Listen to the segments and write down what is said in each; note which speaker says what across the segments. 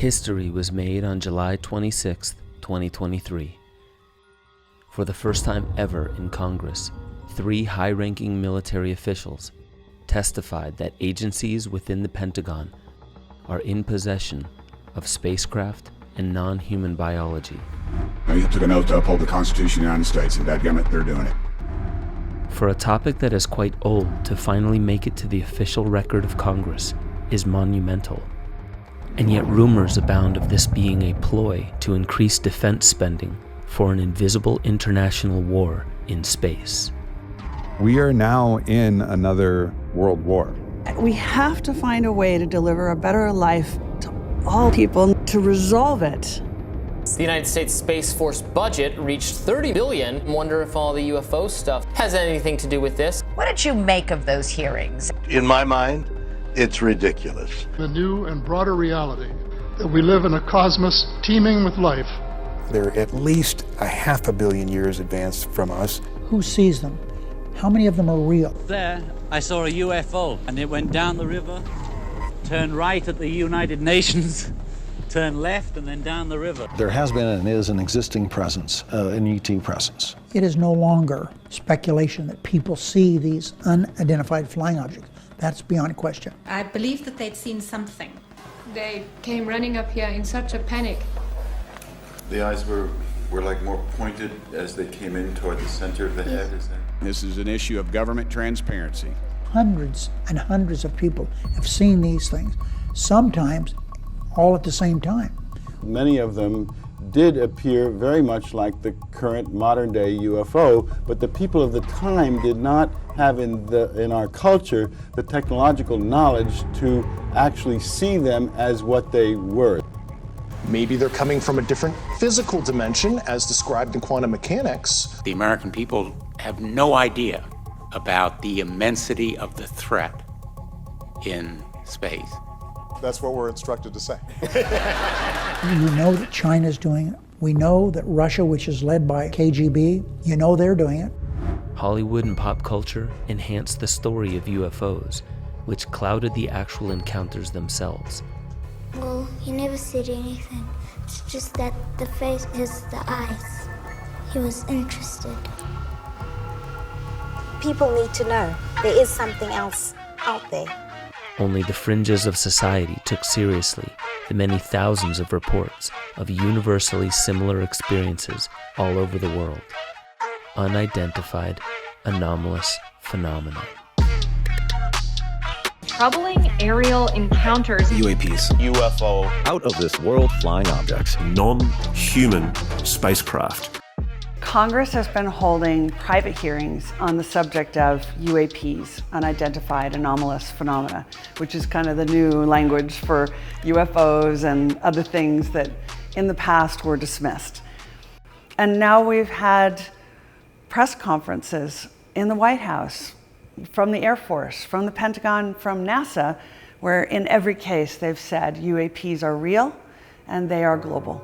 Speaker 1: History was made on July 26, 2023. For the first time ever in Congress, 3 high-ranking military officials testified that agencies within the Pentagon are in possession of spacecraft and non-human biology.
Speaker 2: You took an oath to uphold the Constitution of the United States, and dadgummit, they're doing it.
Speaker 1: For a topic that is quite old to finally make it to the official record of Congress is monumental. And yet rumors abound of this being a ploy to increase defense spending for an invisible international war in space.
Speaker 3: We are now in another world war.
Speaker 4: We have to find a way to deliver a better life to all people, to resolve it.
Speaker 5: The United States Space Force budget reached $30 billion. I wonder if all the UFO stuff has anything to do with this.
Speaker 6: What did you make of those hearings?
Speaker 7: In my mind, it's ridiculous.
Speaker 8: The new and broader reality that we live in a cosmos teeming with life.
Speaker 9: They're at least 500 million years advanced from us.
Speaker 10: Who sees them? How many of them are real?
Speaker 11: There, I saw a UFO, and it went down the river, turned right at the United Nations, turned left, and then down the river.
Speaker 12: There has been and is an existing presence, an ET presence.
Speaker 10: It is no longer speculation that people see these unidentified flying objects. That's beyond question.
Speaker 13: I believe that they'd seen something.
Speaker 14: They came running up here in such a panic.
Speaker 15: The eyes were like more pointed as they came in toward the center of the head.
Speaker 2: This is an issue of government transparency.
Speaker 10: Hundreds and hundreds of people have seen these things, sometimes all at the same time.
Speaker 16: Many of them did appear very much like the current modern-day UFO, but the people of the time did not have in our culture the technological knowledge to actually see them as what they were.
Speaker 17: Maybe they're coming from a different physical dimension as described in quantum mechanics.
Speaker 18: The American people have no idea about the immensity of the threat in space.
Speaker 19: That's what we're instructed to say.
Speaker 10: You know that China's doing it. We know that Russia, which is led by KGB, you know they're doing it.
Speaker 1: Hollywood and pop culture enhanced the story of UFOs, which clouded the actual encounters themselves.
Speaker 20: Well, you never said anything. It's just that the face is the eyes. He was interested.
Speaker 2: People need to know there is something else out there.
Speaker 1: Only the fringes of society took seriously the many thousands of reports of universally similar experiences all over the world. Unidentified, anomalous phenomena.
Speaker 3: Troubling aerial encounters.
Speaker 6: UAPs.
Speaker 14: UFO.
Speaker 6: Out of this world flying objects.
Speaker 14: Non-human spacecraft.
Speaker 4: Congress has been holding private hearings on the subject of UAPs, unidentified anomalous phenomena, which is kind of the new language for UFOs and other things that in the past were dismissed. And now we've had press conferences in the White House, from the Air Force, from the Pentagon, from NASA, where in every case they've said UAPs are real and they are global.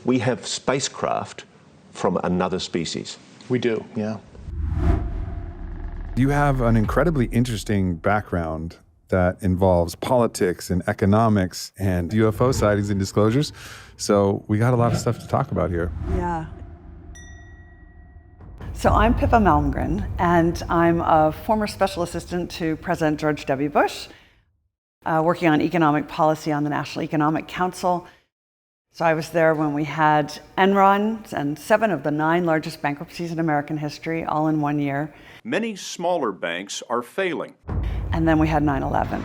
Speaker 5: We have spacecraft from another species.
Speaker 17: We do, yeah.
Speaker 3: You have an incredibly interesting background that involves politics and economics and UFO sightings and disclosures. So we got a lot of stuff to talk about here.
Speaker 4: Yeah. So I'm Pippa Malmgren, and I'm a former special assistant to President George W. Bush, working on economic policy on the National Economic Council. So I was there when we had Enron and 7 of the 9 largest bankruptcies in American history, all in 1 year.
Speaker 14: Many smaller banks are failing.
Speaker 4: And then we had 9/11.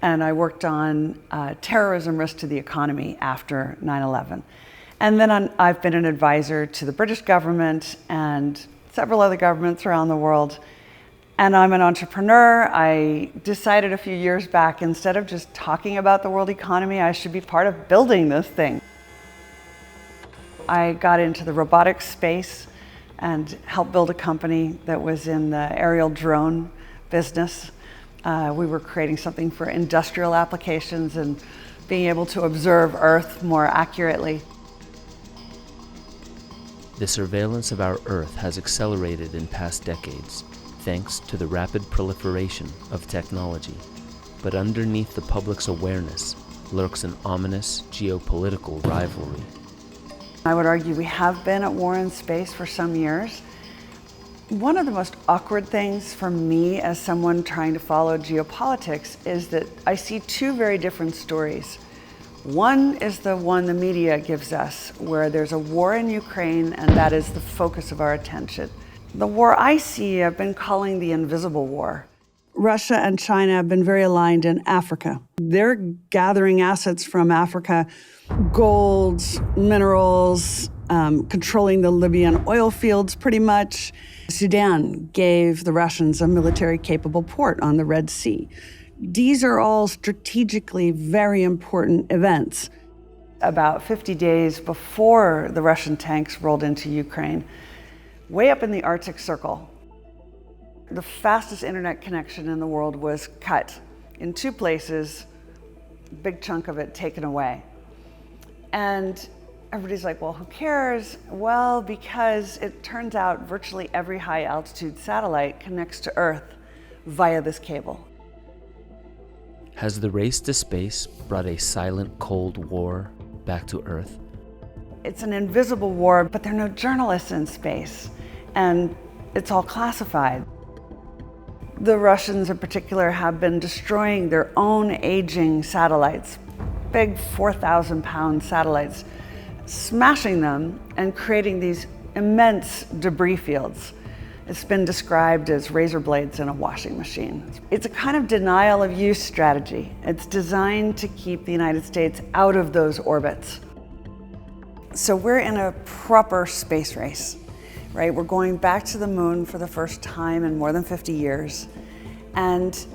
Speaker 4: And I worked on terrorism risk to the economy after 9/11. And then I've been an advisor to the British government and several other governments around the world. And I'm an entrepreneur. I decided a few years back, instead of just talking about the world economy, I should be part of building this thing. I got into the robotics space and helped build a company that was in the aerial drone business. We were creating something for industrial applications and being able to observe Earth more accurately.
Speaker 1: The surveillance of our Earth has accelerated in past decades, thanks to the rapid proliferation of technology. But underneath the public's awareness lurks an ominous geopolitical rivalry.
Speaker 4: I would argue we have been at war in space for some years. One of the most awkward things for me as someone trying to follow geopolitics is that I see two very different stories. One is the one the media gives us, where there's a war in Ukraine and that is the focus of our attention. The war I see, I've been calling the invisible war. Russia and China have been very aligned in Africa. They're gathering assets from Africa, gold, minerals, controlling the Libyan oil fields pretty much. Sudan gave the Russians a military-capable port on the Red Sea. These are all strategically very important events. About 50 days before the Russian tanks rolled into Ukraine, way up in the Arctic Circle, the fastest internet connection in the world was cut in two places, a big chunk of it taken away. And everybody's like, well, who cares? Well, because it turns out virtually every high altitude satellite connects to Earth via this cable.
Speaker 1: Has the race to space brought a silent Cold War back to Earth?
Speaker 4: It's an invisible war, but there are no journalists in space, and it's all classified. The Russians in particular have been destroying their own aging satellites, big 4,000-pound satellites, smashing them and creating these immense debris fields. It's been described as razor blades in a washing machine. It's a kind of denial of use strategy. It's designed to keep the United States out of those orbits. So we're in a proper space race, right? We're going back to the moon for the first time in more than 50 years. And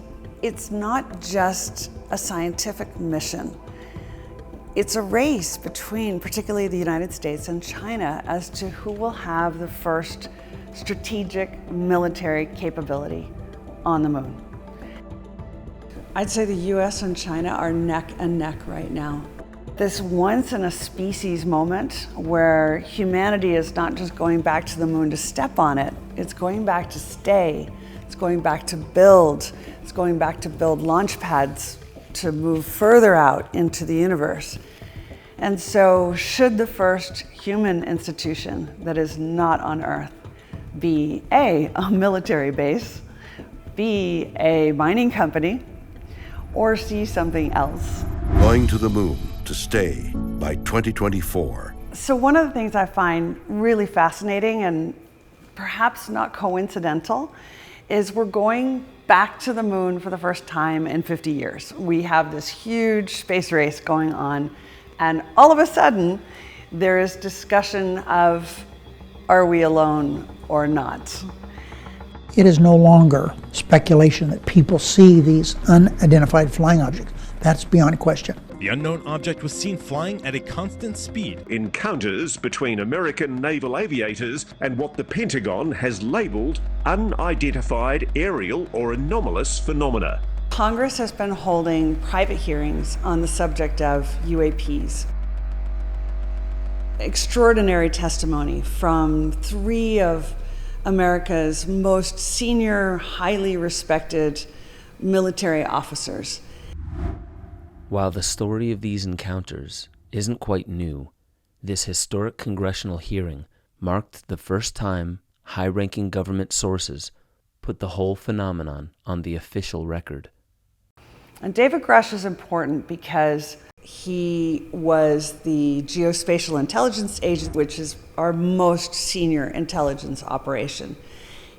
Speaker 4: it's not just a scientific mission. It's a race between particularly the United States and China as to who will have the first strategic military capability on the moon. I'd say the US and China are neck and neck right now. This once in a species moment where humanity is not just going back to the moon to step on it, it's going back to stay, it's going back to build, it's going back to build launch pads to move further out into the universe. And so should the first human institution that is not on Earth be A, a military base, B, a mining company, or C, something else?
Speaker 21: Going to the moon to stay by 2024.
Speaker 4: So one of the things I find really fascinating and perhaps not coincidental is we're going back to the moon for the first time in 50 years. We have this huge space race going on, and all of a sudden there is discussion of, are we alone or not?
Speaker 10: It is no longer speculation that people see these unidentified flying objects. That's beyond question.
Speaker 22: The unknown object was seen flying at a constant speed. Encounters between American naval aviators and what the Pentagon has labeled unidentified aerial or anomalous phenomena.
Speaker 4: Congress has been holding private hearings on the subject of UAPs. Extraordinary testimony from three of America's most senior, highly respected military officers.
Speaker 1: While the story of these encounters isn't quite new, this historic congressional hearing marked the first time high-ranking government sources put the whole phenomenon on the official record.
Speaker 4: And David Grush is important because he was the Geospatial Intelligence Agent, which is our most senior intelligence operation.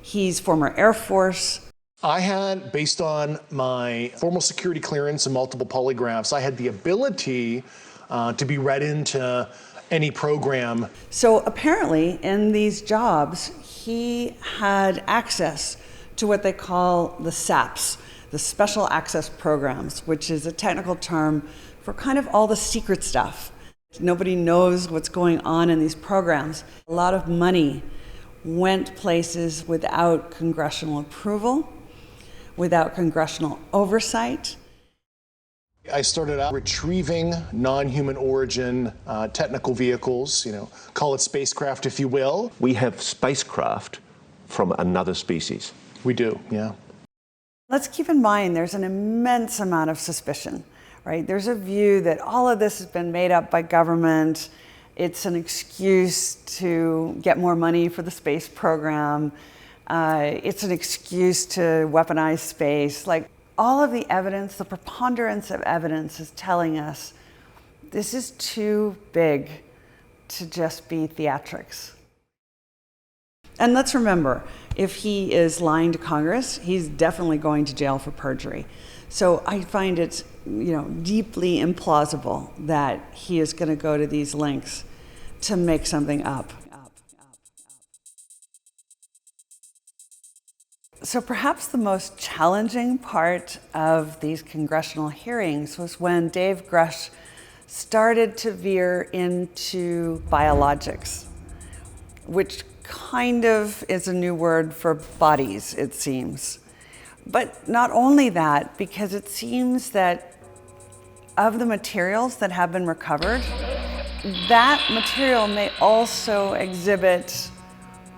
Speaker 4: He's former Air Force.
Speaker 17: I had, based on my formal security clearance and multiple polygraphs, I had the ability to be read into any program.
Speaker 4: So apparently in these jobs, he had access to what they call the SAPs, the Special Access Programs, which is a technical term for kind of all the secret stuff. Nobody knows what's going on in these programs. A lot of money went places without congressional approval, without congressional oversight.
Speaker 17: I started out retrieving non-human origin technical vehicles, call it spacecraft if you will.
Speaker 22: We have spacecraft from another species.
Speaker 17: We do, yeah.
Speaker 4: Let's keep in mind there's an immense amount of suspicion, right? There's a view that all of this has been made up by government. It's an excuse to get more money for the space program. It's an excuse to weaponize space. Like, all of the evidence, the preponderance of evidence is telling us this is too big to just be theatrics. And let's remember, if he is lying to Congress, he's definitely going to jail for perjury. So I find it, deeply implausible that he is going to go to these lengths to make something up. So perhaps the most challenging part of these congressional hearings was when Dave Grush started to veer into biologics, which kind of is a new word for bodies, it seems. But not only that, because it seems that of the materials that have been recovered, that material may also exhibit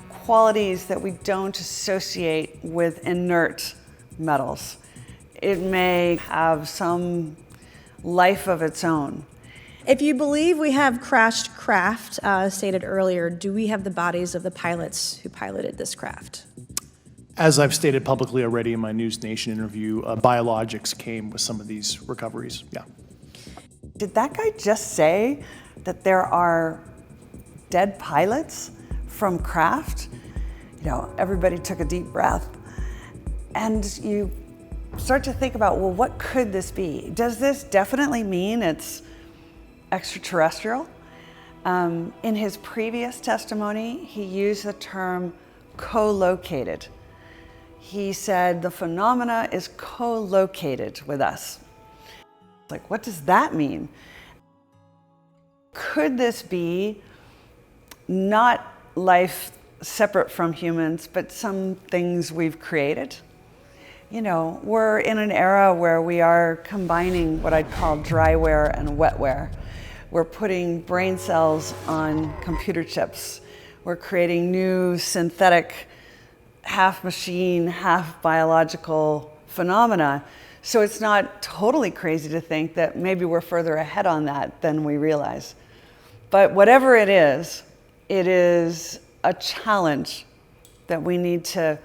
Speaker 4: qualities that we don't associate with inert metals. It may have some life of its own.
Speaker 7: If you believe we have crashed craft, stated earlier, do we have the bodies of the pilots who piloted this craft?
Speaker 17: As I've stated publicly already in my News Nation interview, biologics came with some of these recoveries, yeah.
Speaker 4: Did that guy just say that there are dead pilots from craft? Everybody took a deep breath. And you start to think about, well, what could this be? Does this definitely mean it's extraterrestrial? In his previous testimony, he used the term co-located. He said the phenomena is co-located with us. Like, what does that mean? Could this be not life separate from humans, but some things we've created? We're in an era where we are combining what I'd call dryware and wetware. We're putting brain cells on computer chips. We're creating new synthetic, half machine, half biological phenomena. So it's not totally crazy to think that maybe we're further ahead on that than we realize. But whatever it is a challenge that we need to,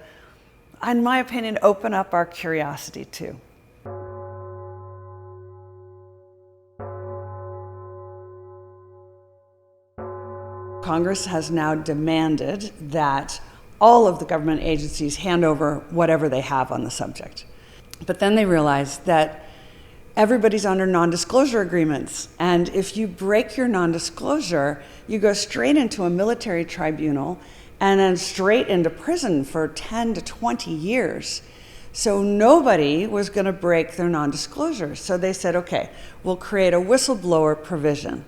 Speaker 4: in my opinion, open up our curiosity to. Congress has now demanded that all of the government agencies hand over whatever they have on the subject. But then they realized that everybody's under non-disclosure agreements. And if you break your non-disclosure, you go straight into a military tribunal and then straight into prison for 10 to 20 years. So nobody was going to break their non-disclosure. So they said, okay, we'll create a whistleblower provision.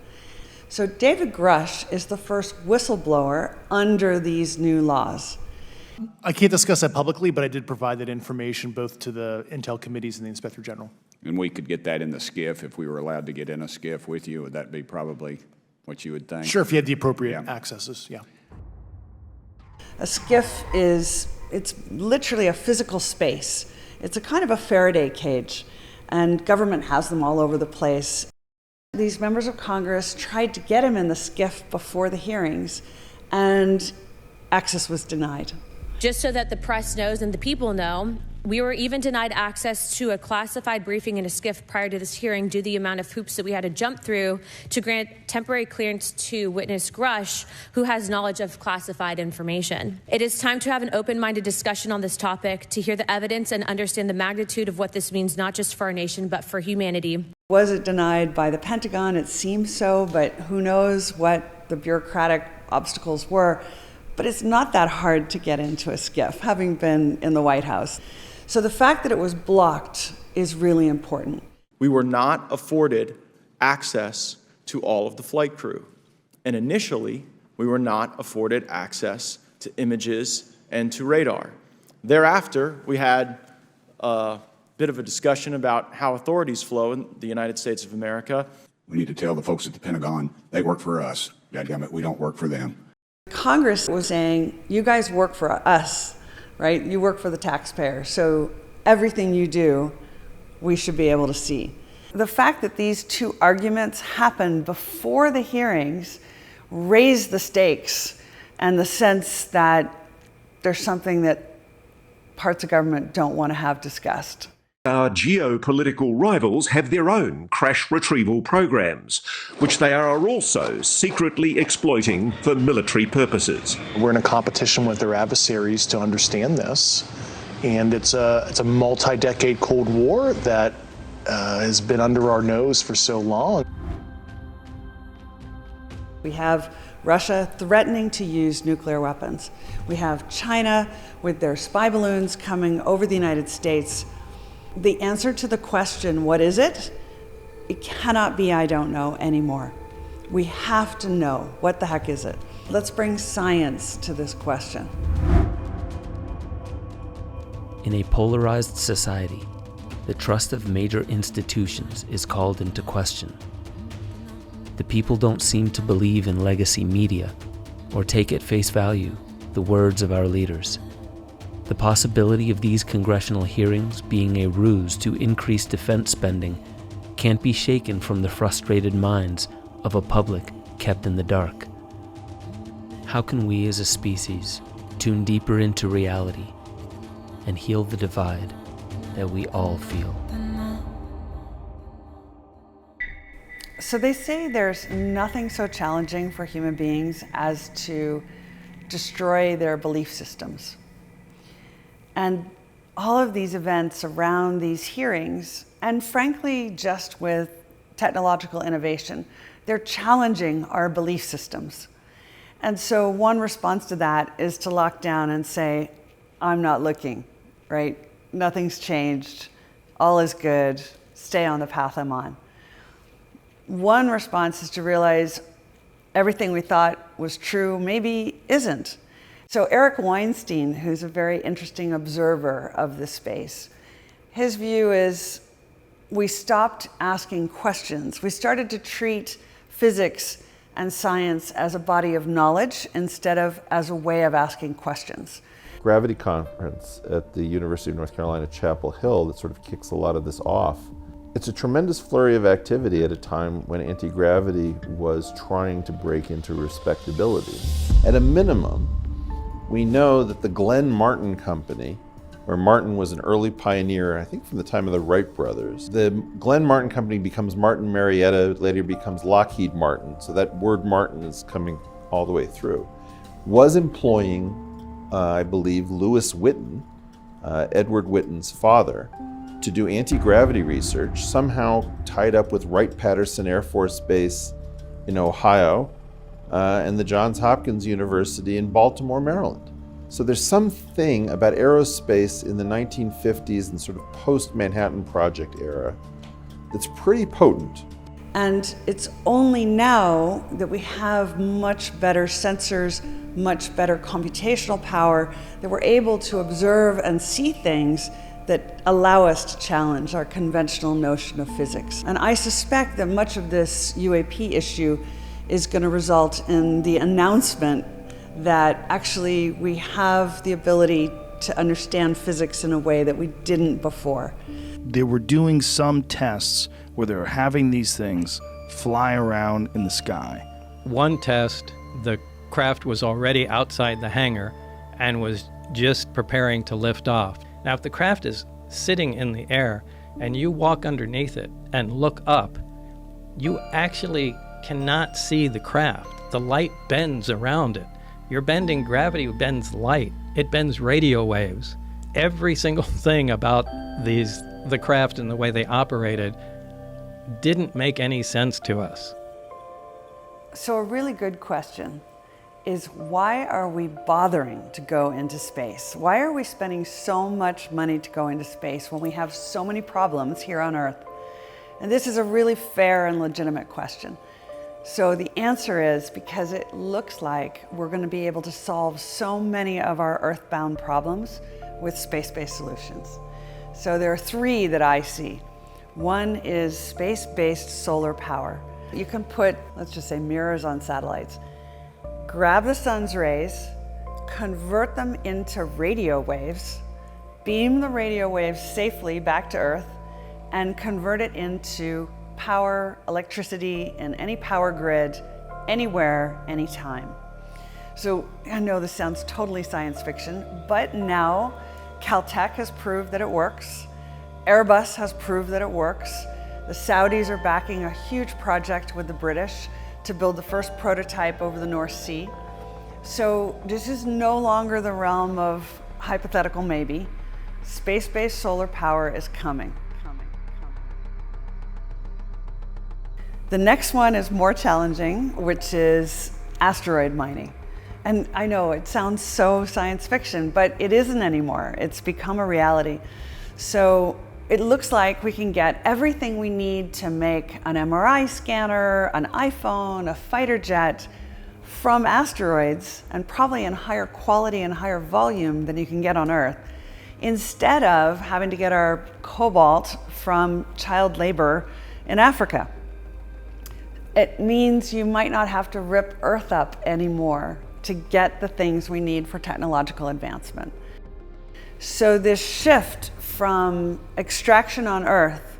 Speaker 4: So David Grush is the first whistleblower under these new laws.
Speaker 17: I can't discuss that publicly, but I did provide that information both to the Intel committees and the Inspector General.
Speaker 2: And we could get that in the SCIF if we were allowed to get in a SCIF with you. Would that be probably what you would think?
Speaker 17: Sure, if you had the appropriate accesses, yeah.
Speaker 4: A SCIF it's literally a physical space. It's a kind of a Faraday cage, and government has them all over the place. These members of Congress tried to get him in the SCIF before the hearings, and access was denied.
Speaker 8: Just so that the press knows and the people know, we were even denied access to a classified briefing in a SCIF prior to this hearing due to the amount of hoops that we had to jump through to grant temporary clearance to witness Grush, who has knowledge of classified information. It is time to have an open-minded discussion on this topic, to hear the evidence and understand the magnitude of what this means, not just for our nation, but for humanity.
Speaker 4: Was it denied by the Pentagon? It seems so, but who knows what the bureaucratic obstacles were. But it's not that hard to get into a SCIF, having been in the White House. So the fact that it was blocked is really important.
Speaker 23: We were not afforded access to all of the flight crew. And initially, we were not afforded access to images and to radar. Thereafter, we had a bit of a discussion about how authorities flow in the United States of America.
Speaker 2: We need to tell the folks at the Pentagon, they work for us. Goddammit, we don't work for them.
Speaker 4: Congress was saying, you guys work for us, right? You work for the taxpayer. So everything you do, we should be able to see. The fact that these two arguments happened before the hearings raised the stakes and the sense that there's something that parts of government don't want to have discussed.
Speaker 22: Our geopolitical rivals have their own crash retrieval programs, which they are also secretly exploiting for military purposes.
Speaker 17: We're in a competition with their adversaries to understand this, and it's a multi-decade Cold War that has been under our nose for so long.
Speaker 4: We have Russia threatening to use nuclear weapons. We have China with their spy balloons coming over the United States. The answer to the question, what is it? It cannot be I don't know anymore. We have to know, what the heck is it? Let's bring science to this question.
Speaker 1: In a polarized society, the trust of major institutions is called into question. The people don't seem to believe in legacy media or take at face value the words of our leaders. The possibility of these congressional hearings being a ruse to increase defense spending can't be shaken from the frustrated minds of a public kept in the dark. How can we as a species tune deeper into reality and heal the divide that we all feel?
Speaker 4: So they say there's nothing so challenging for human beings as to destroy their belief systems. And all of these events around these hearings, and frankly, just with technological innovation, they're challenging our belief systems. And so one response to that is to lock down and say, I'm not looking, right? Nothing's changed, all is good, stay on the path I'm on. One response is to realize everything we thought was true maybe isn't. So Eric Weinstein, who's a very interesting observer of this space, his view is we stopped asking questions. We started to treat physics and science as a body of knowledge instead of as a way of asking questions.
Speaker 16: Gravity conference at the University of North Carolina, Chapel Hill, that sort of kicks a lot of this off. It's a tremendous flurry of activity at a time when anti-gravity was trying to break into respectability. At a minimum, we know that the Glenn Martin Company, where Martin was an early pioneer, I think from the time of the Wright brothers. The Glenn Martin Company becomes Martin Marietta, later becomes Lockheed Martin, so that word Martin is coming all the way through. Was employing, I believe, Lewis Whitten, Edward Whitten's father, to do anti-gravity research, somehow tied up with Wright-Patterson Air Force Base in Ohio, and the Johns Hopkins University in Baltimore, Maryland. So there's something about aerospace in the 1950s and sort of post-Manhattan Project era that's pretty potent.
Speaker 4: And it's only now that we have much better sensors, much better computational power, that we're able to observe and see things that allow us to challenge our conventional notion of physics. And I suspect that much of this UAP issue is going to result in the announcement that actually we have the ability to understand physics in a way that we didn't before.
Speaker 9: They were doing some tests where they were having these things fly around in the sky.
Speaker 11: One test, the craft was already outside the hangar and was just preparing to lift off. Now, if the craft is sitting in the air and you walk underneath it and look up, you actually cannot see the craft. The light bends around it. You're bending gravity, bends light. It bends radio waves. Every single thing about the craft and the way they operated didn't make any sense to us.
Speaker 4: So a really good question is, why are we bothering to go into space? Why are we spending so much money to go into space when we have so many problems here on Earth? And this is a really fair and legitimate question. So the answer is because it looks like we're going to be able to solve so many of our earthbound problems with space-based solutions. So there are three that I see. One is space-based solar power. You can put, let's just say, mirrors on satellites, grab the sun's rays, convert them into radio waves, beam the radio waves safely back to Earth, and convert it into power, electricity, in any power grid, anywhere, anytime. So I know this sounds totally science fiction, but now Caltech has proved that it works. Airbus has proved that it works. The Saudis are backing a huge project with the British to build the first prototype over the North Sea. So this is no longer the realm of hypothetical maybe. Space-based solar power is coming. The next one is more challenging, which is asteroid mining. And I know it sounds so science fiction, but it isn't anymore. It's become a reality. So it looks like we can get everything we need to make an MRI scanner, an iPhone, a fighter jet from asteroids, and probably in higher quality and higher volume than you can get on Earth, instead of having to get our cobalt from child labor in Africa. It means you might not have to rip Earth up anymore to get the things we need for technological advancement. So this shift from extraction on Earth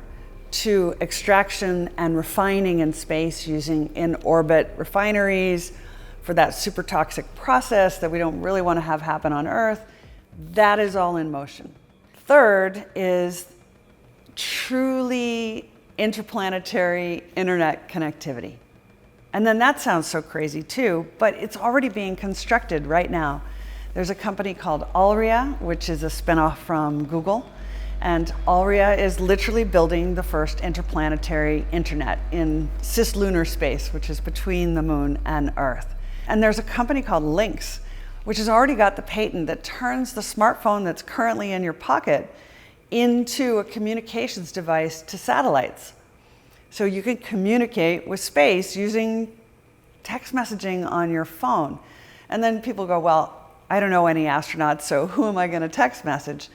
Speaker 4: to extraction and refining in space using in-orbit refineries for that super toxic process that we don't really want to have happen on Earth, that is all in motion. Third is truly interplanetary internet connectivity. And then that sounds so crazy too, but it's already being constructed right now. There's a company called Alria, which is a spinoff from Google. And Alria is literally building the first interplanetary internet in cislunar space, which is between the moon and Earth. And there's a company called Lynx, which has already got the patent that turns the smartphone that's currently in your pocket into a communications device to satellites. So you can communicate with space using text messaging on your phone. And then people go, well, I don't know any astronauts, so who am I going to text message?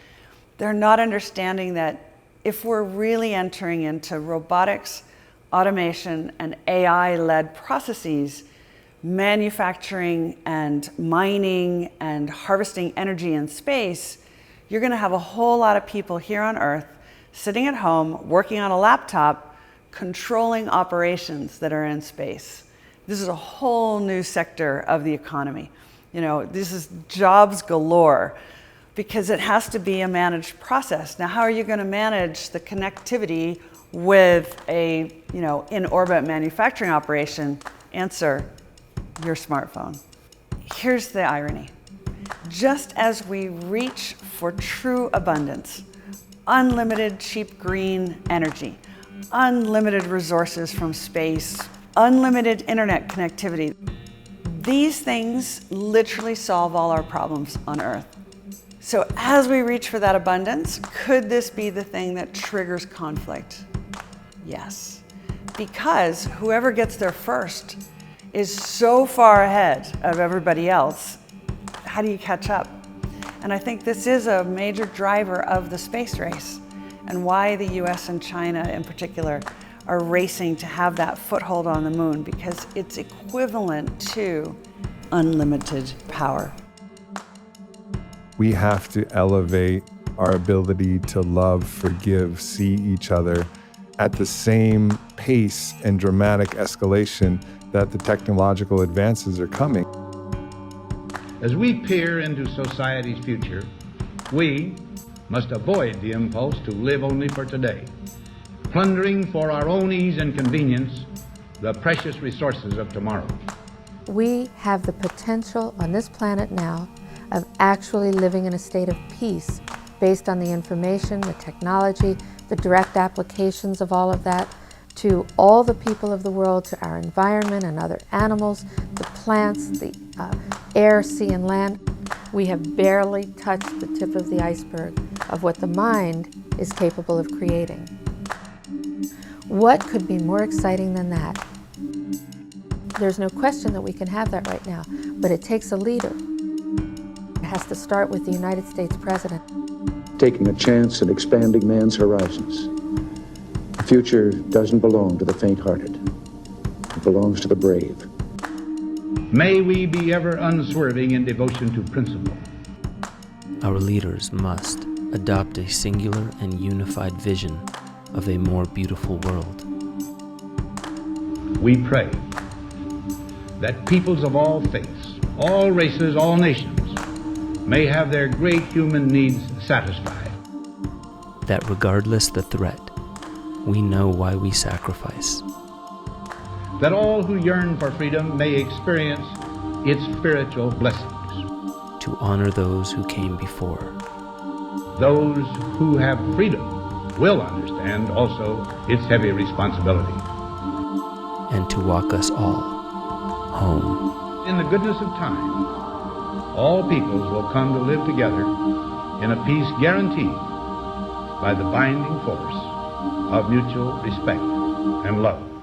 Speaker 4: They're not understanding that if we're really entering into robotics, automation, and AI-led processes, manufacturing and mining and harvesting energy in space, you're going to have a whole lot of people here on Earth sitting at home, working on a laptop, controlling operations that are in space. This is a whole new sector of the economy. You know, this is jobs galore because it has to be a managed process. Now, how are you going to manage the connectivity with a, in-orbit manufacturing operation? Answer, your smartphone. Here's the irony. Just as we reach for true abundance, unlimited cheap green energy, unlimited resources from space, unlimited internet connectivity, these things literally solve all our problems on Earth. So as we reach for that abundance, could this be the thing that triggers conflict? Yes, because whoever gets there first is so far ahead of everybody else. How do you catch up? And I think this is a major driver of the space race and why the US and China in particular are racing to have that foothold on the moon, because it's equivalent to unlimited power.
Speaker 3: We have to elevate our ability to love, forgive, see each other at the same pace and dramatic escalation that the technological advances are coming.
Speaker 12: As we peer into society's future, we must avoid the impulse to live only for today, plundering for our own ease and convenience the precious resources of tomorrow.
Speaker 13: We have the potential on this planet now of actually living in a state of peace based on the information, the technology, the direct applications of all of that to all the people of the world, to our environment and other animals, the plants, the air, sea, and land. We have barely touched the tip of the iceberg of what the mind is capable of creating. What could be more exciting than that? There's no question that we can have that right now, but it takes a leader. It has to start with the United States president.
Speaker 15: Taking a chance at expanding man's horizons. The future doesn't belong to the faint-hearted. It belongs to the brave.
Speaker 12: May we be ever unswerving in devotion to principle.
Speaker 1: Our leaders must adopt a singular and unified vision of a more beautiful world.
Speaker 12: We pray that peoples of all faiths, all races, all nations may have their great human needs satisfied.
Speaker 1: That regardless the threat, we know why we sacrifice.
Speaker 12: That all who yearn for freedom may experience its spiritual blessings.
Speaker 1: To honor those who came before.
Speaker 12: Those who have freedom will understand also its heavy responsibility.
Speaker 1: And to walk us all home.
Speaker 12: In the goodness of time, all peoples will come to live together in a peace guaranteed by the binding force of mutual respect and love.